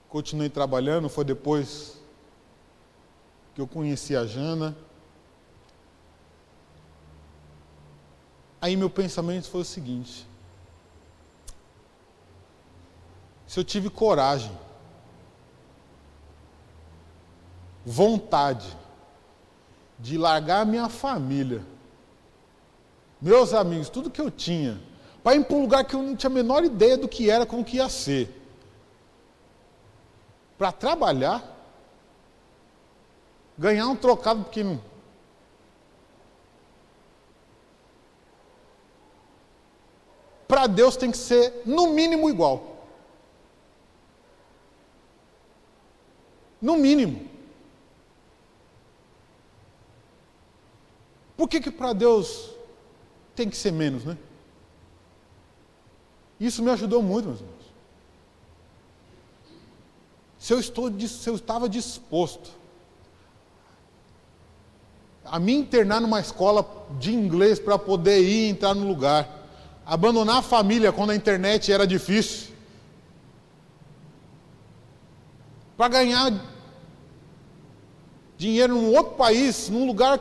Continuei trabalhando, foi depois que eu conheci a Jana. Aí meu pensamento foi o seguinte: se eu tive coragem, vontade de largar a minha família, meus amigos, tudo que eu tinha, para ir para um lugar que eu não tinha a menor ideia do que era, como que ia ser, para trabalhar, ganhar um trocado pequeno. Para Deus tem que ser, no mínimo, igual. No mínimo. Por que para Deus tem que ser menos, né? Isso me ajudou muito, meus irmãos. Se eu estava disposto a me internar numa escola de inglês para poder ir entrar no lugar, abandonar a família quando a internet era difícil, para ganhar dinheiro num outro país, num lugar.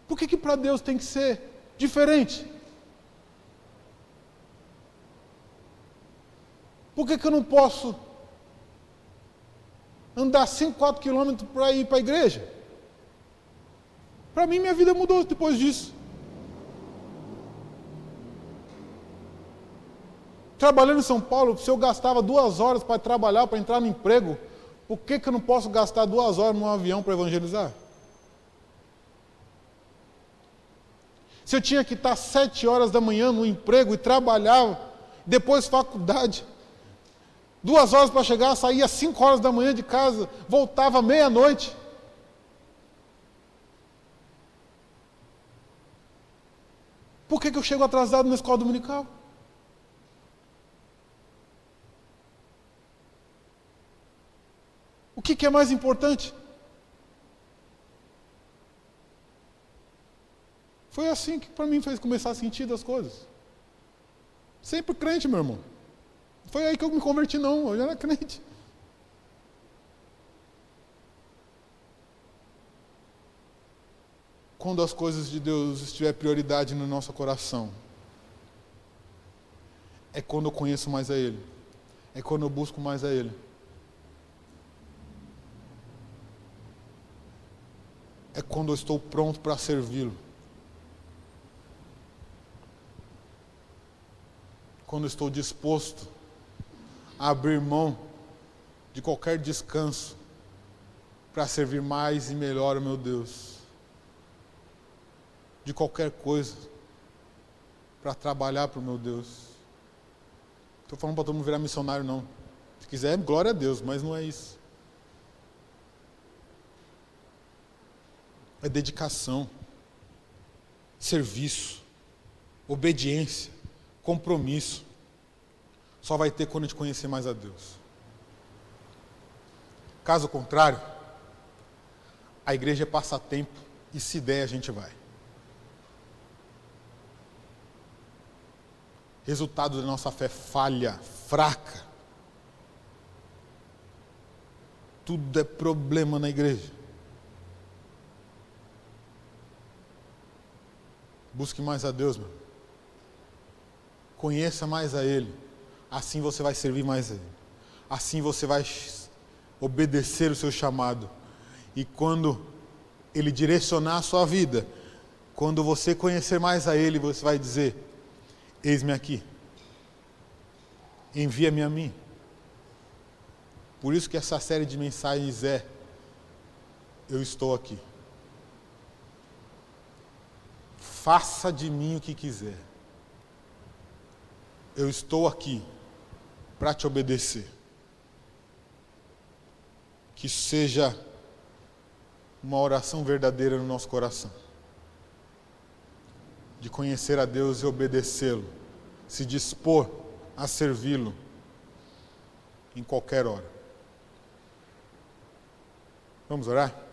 Por que para Deus tem que ser diferente? Por que eu não posso andar 5, 4 quilômetros para ir para a igreja? Para mim, minha vida mudou depois disso. Trabalhando em São Paulo, se eu gastava 2 horas para trabalhar, para entrar no emprego, por que eu não posso gastar 2 horas num avião para evangelizar? Se eu tinha que estar 7 horas da manhã no emprego e trabalhar, depois faculdade, 2 horas para chegar, saía 5 horas da manhã de casa, voltava meia-noite. Por que eu chego atrasado na escola dominical? O que é mais importante? Foi assim que para mim fez começar a sentir das coisas. Sempre crente, meu irmão. Foi aí que eu me converti, não. Eu já era crente. Quando as coisas de Deus estiver prioridade no nosso coração, é quando eu conheço mais a Ele. É quando eu busco mais a Ele. É quando eu estou pronto para servi-lo. Quando eu estou disposto a abrir mão de qualquer descanso para servir mais e melhor ao meu Deus. De qualquer coisa para trabalhar para o meu Deus. Estou falando para todo mundo virar missionário, não. Se quiser, glória a Deus, mas não é isso. É dedicação, serviço, obediência, compromisso. Só vai ter quando a gente conhecer mais a Deus. Caso contrário, a igreja é passatempo e se der a gente vai. Resultado da nossa fé falha, fraca. Tudo é problema na igreja. Busque mais a Deus, meu. Conheça mais a Ele. Assim você vai servir mais a Ele. Assim você vai obedecer o seu chamado. E quando Ele direcionar a sua vida, quando você conhecer mais a Ele, você vai dizer: eis-me aqui. Envia-me a mim. Por isso que essa série de mensagens é: eu estou aqui. Faça de mim o que quiser. Eu estou aqui para te obedecer. Que seja uma oração verdadeira no nosso coração. De conhecer a Deus e obedecê-lo. Se dispor a servi-lo em qualquer hora. Vamos orar?